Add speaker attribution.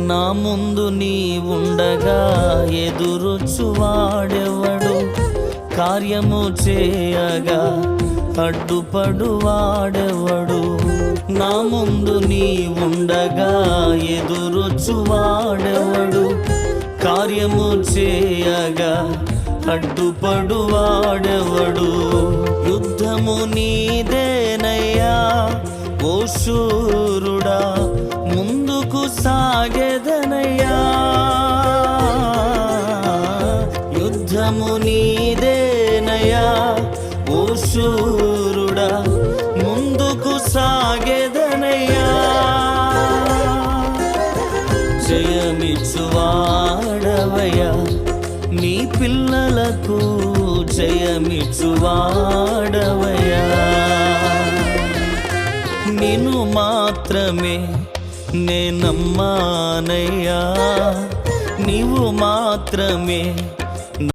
Speaker 1: నా ముందు నీ ఉండగా ఎదురొచ్చువాడెవడు? కార్యము చేయగా అడ్డుపడువాడెవడు? నా ముందు నీ ఉండగా ఎదురొచ్చువాడెవడు? కార్యము చేయగా అడ్డుపడువాడెవడు? యుద్ధము నీదేనయ్యా ఓ శూరుడా, ముందుకు సాగెదనయ్యా. యుద్ధము నీదేనయ్యా ఓ శూరుడా, ముందుకు సాగెదనయ్యా. జయమిచ్చువాడవయ్యా, నీ పిల్లలకు జయమిచ్చువాడవయ్యా. నిన్ను మాత్రమే నే నమ్మానయ్యా, నీవు మాత్రమే